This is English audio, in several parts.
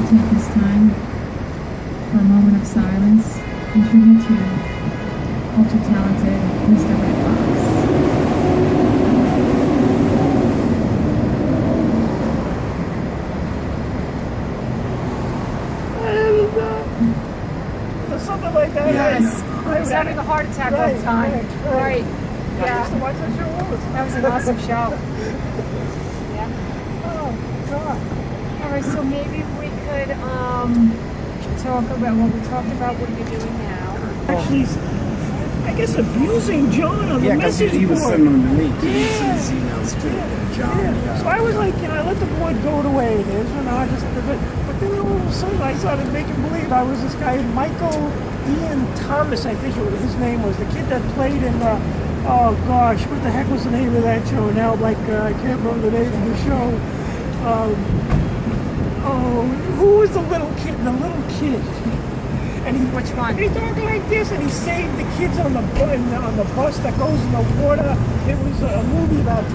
take this time for a moment of silence and tribute to ultra-talented Mr. Redd Foxx. Something like that. Yes. I was having a heart attack all the time. Right. I used to watch that show all the time. That was an awesome show. Yeah. Oh, God. All right, so maybe we could talk about what we talked about. What are you doing now? Actually, I guess abusing John on the message board. He was sending them to me. He sent his emails to John. Yeah. So I was like, I let the board go the way it is, I just, but then all of a sudden I started making believe I was this guy, Michael Ian Thomas, I think his name was, the kid that played in, oh gosh, what the heck was the name of that show now? Like, I can't remember the name of the show. Who was the little kid? The little kid. And Which one? And he talked like this, and he saved the kids on the bus that goes in the water. It was a movie about I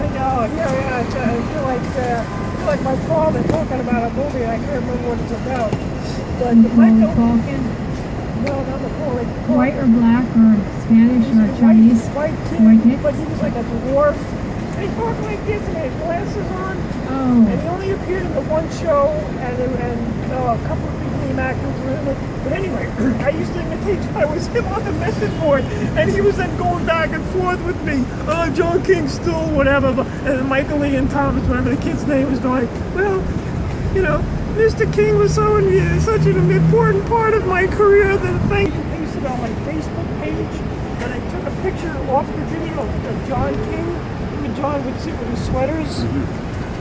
feel like my father talking about a movie. I can't remember what it's about. But Michael. No, not Macaulay. White or black or Spanish or Chinese? White kid, but he was like a dwarf. And he talked like this, and he had glasses on. Oh. And he only appeared in the one show, and a couple of big name actors were in it. But anyway, I used to imitate. I was him on the message board, and he was then going back and forth with me. Oh, John King still, whatever. And Michael Ian Thomas, whatever the kid's name was, going, well, Mr. King was such an important part of my career that I pasted on my Facebook page, and I took a picture off the video of John King. Him and John would sit with his sweaters,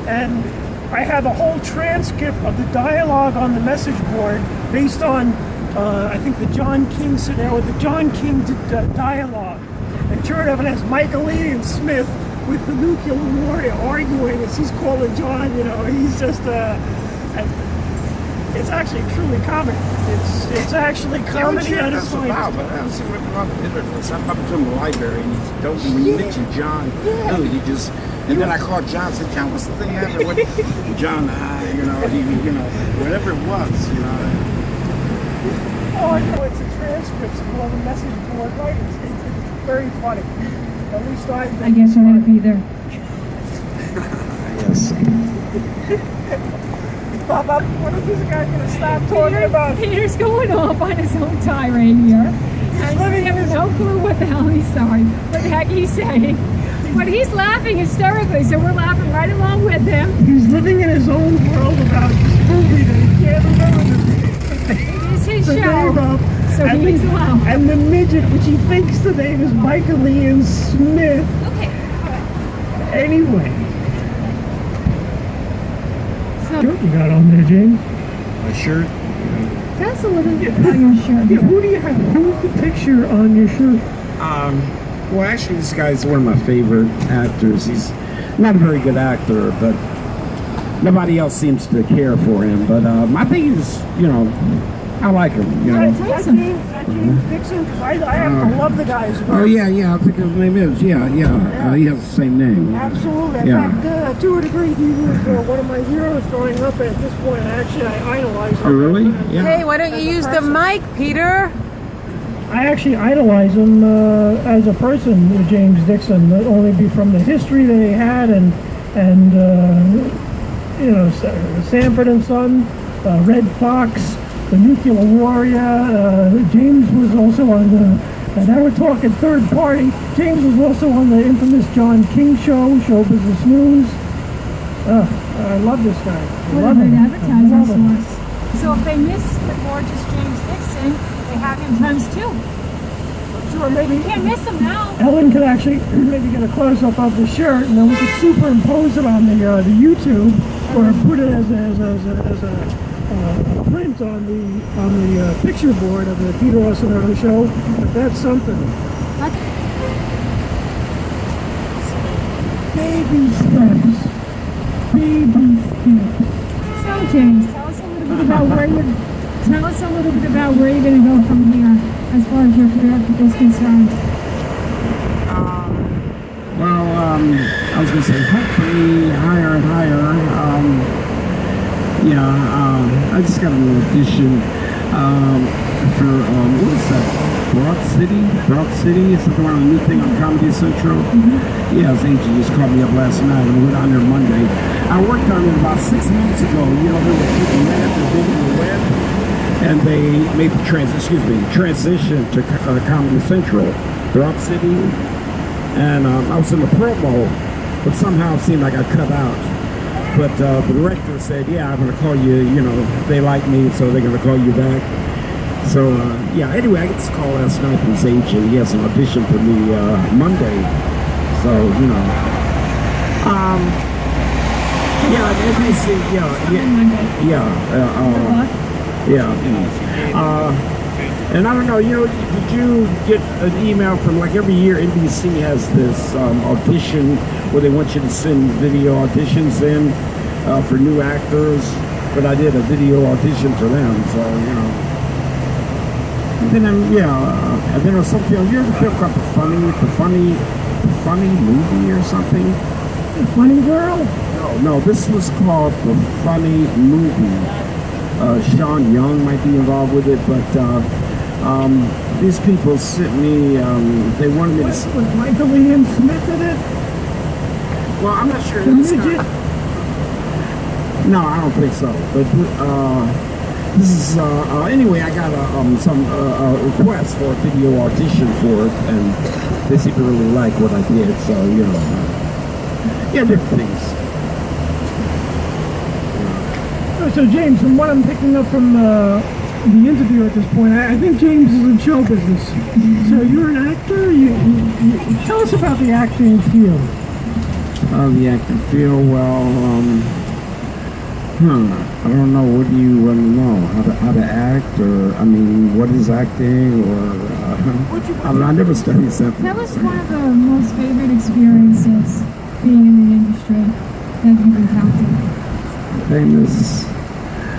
and I have a whole transcript of the dialogue on the message board based on, I think, the John King scenario, the John King dialogue. And sure enough, it has Michael Ian Smith with the nuclear warrior arguing as he's calling John, he's just, it's actually truly comic. It's actually comedy at its finest. But I was sitting around the internet. So I'm up to the library, and he told me when you mentioned John, he just. And then I called John, said, John, what's the thing happening with John? Whatever it was, Oh, I know, it's a transcript of all the message board writers. It's very funny. At least I think. I guess I'm going to be there. Yes. Bob, what is this guy going to stop talking about? Peter's going off on his own tirade here. And we have no clue what the hell he's saying. What the heck he's saying. But he's laughing hysterically, so we're laughing right along with him. He's living in his own world about this movie that he can't remember. It is his show, so he's allowed. And the midget, which he thinks the name is Michael Ian Smith. Okay. Anyway. So, What you got on there, James? My shirt. tell us a little bit about your shirt. Yeah, who do you have? Who's the picture on your shirt? Well, actually, this guy's one of my favorite actors. He's not a very good actor, but nobody else seems to care for him. But I think he's, I like him. That's James Dixon, because I happen to love the guy as well. Oh yeah, I think his name is. He has the same name. Absolutely. In fact, to a degree, he was one of my heroes growing up. And at this point, actually, I idolize him. Oh really? Yeah. Hey, why don't you use the mic, Peter? I actually idolize him as a person, James Dixon, not only from the history that he had and Sanford and Son, Redd Foxx, the Nuclear Warrior. James was also on the, now we're talking third party, James was also on the infamous John King show Business News. I love this guy. What a great advertising source. So if they miss the gorgeous James Dixon, they have him times two. Sure, maybe You can't miss him now. Ellen could actually maybe get a close-up of the shirt, and then we could superimpose it on the YouTube, or put it as a print on the picture board of the Peter Osanaro show. But that's something. Baby steps. Baby steps. So James, tell us a little bit about where you're going to go from here, as far as your career is concerned. I was going to say hopefully higher and higher. I just got an audition for what is that? Broad City. It's something around a new thing on Comedy Central. Yeah, his agent just called me up last night. I went on there Monday. I worked on it about 6 months ago. You know, they were shooting that, the video web, and they made the transition to Comedy Central, Broad City, and I was in the promo, but somehow it seemed like I cut out. But the director said, yeah, I'm going to call you, you know, they like me, so they're going to call you back. So, yeah, anyway, I get this call last night from his agent. He has an audition for me Monday. So, you know. Yeah, NBC, and I don't know, you know, did you get an email from, like, every year NBC has this audition where they want you to send video auditions in for new actors, but I did a video audition for them, so, you know. And then, and then there's something, have you ever feel called the funny movie or something? The Funny Girl? No, this was called The Funny Movie. Sean Young might be involved with it, but these people sent me, they wanted me to... Was Michael Ian Smith in it? Well, I'm not sure. The midget? No, I don't think so. But this is, anyway, I got some requests for a video audition for it, and they seem to really like what I did, so, you know, yeah, different things. So James, from what I'm picking up from the interview at this point, I think James is in show business. So you're an actor? You tell us about the acting field. The acting field, well, I don't know. What do you want to know? How to act, or I mean, what is acting, or I never studied something. Tell us one of the most favorite experiences being in the industry that you've encountered. Famous.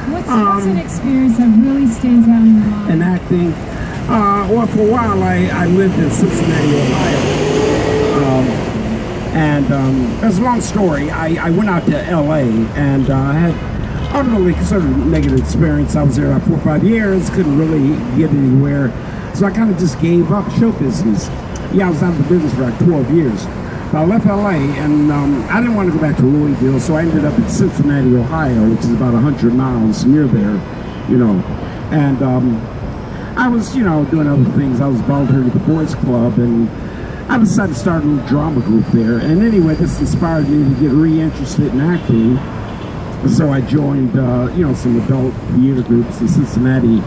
What's an experience that really stands out in your mind? In acting, well, for a while I lived in Cincinnati, Ohio. And it's a long story. I went out to L.A. and I had ultimately sort of negative experience. I was there about 4 or 5 years, couldn't really get anywhere. So I kind of just gave up show business. Yeah, I was out of the business for like 12 years. But I left L.A. and I didn't want to go back to Louisville, so I ended up in Cincinnati, Ohio, which is about 100 miles near there, you know. And I was, you know, doing other things. I was volunteering with the Boys Club, and I decided to start a little drama group there. And anyway, this inspired me to get reinterested in acting. So I joined, you know, some adult theater groups in Cincinnati.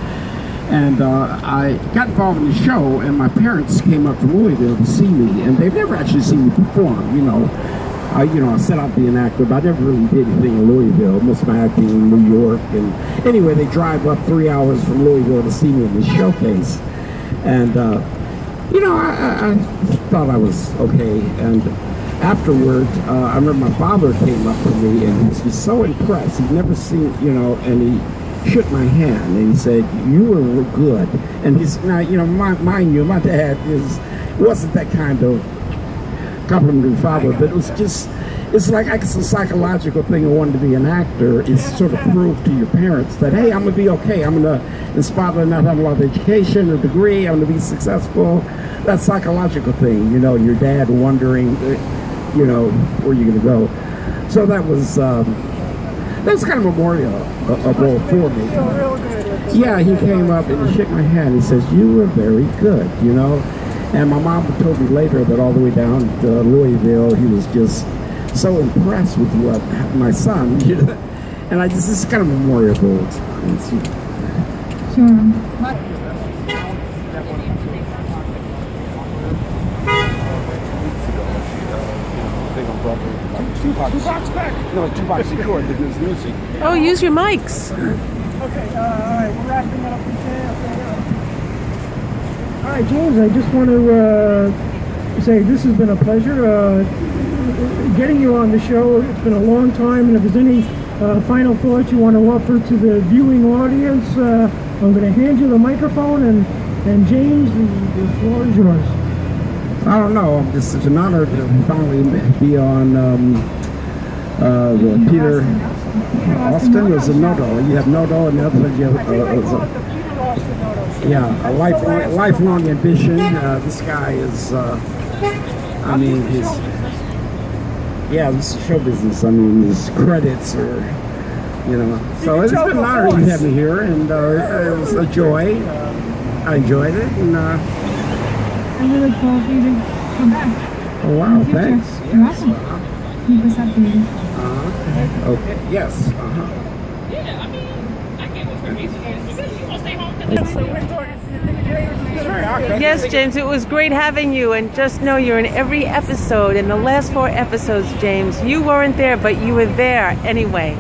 And I got involved in the show, and my parents came up from Louisville to see me. And they've never actually seen me perform, you know. I set out to be an actor, but I never really did anything in Louisville. Most of my acting in New York. And anyway, they drive up 3 hours from Louisville to see me in this showcase. And you know, I thought I was okay, and afterward, I remember my father came up to me, and he was just so impressed. He'd never seen, you know, and he shook my hand, and he said, "You were good." And he's now, you know, mind you, my dad wasn't that kind of complimentary father, but it was just, it's like it's a psychological thing of wanting to be an actor. It's sort of prove to your parents that, hey, I'm gonna be okay. I'm gonna, in spite of not having a lot of education or degree, I'm gonna be successful. That psychological thing, you know, your dad wondering, you know, where you're gonna go. So that was kind of memorial for me. Yeah, he came up and he shook my hand. He says, "You were very good," you know. And my mom told me later that all the way down to Louisville, he was just so impressed with what my son, you know. And I just, this is kind of a memorable experience. Sure. Two bucks back. No, 2 bucks before the music. Oh, use your mics. Okay, all right, we're wrapping it up today. All right, James, I just want to say this has been a pleasure getting you on the show. It's been a long time, and if there's any final thoughts you want to offer to the viewing audience, I'm going to hand you the microphone, and James, the floor is yours. I don't know. It's such an honor to finally be on the Peter Austin was a Noto. You have Noto, and the other one you have, I think I call it the Peter Austin Noto. yeah, a lifelong ambition. This guy is, I mean, he's, yeah, this is show business. I mean, his credits are, you know. So it's been an honor to have me here, and it was a joy. I enjoyed it, and I really look forward for you to come back. oh wow, thanks. You're welcome. Keep us updated. Okay. Yes. Yes, James, it was great having you. And just know you're in every episode. In the last 4 episodes, James, you weren't there, but you were there anyway.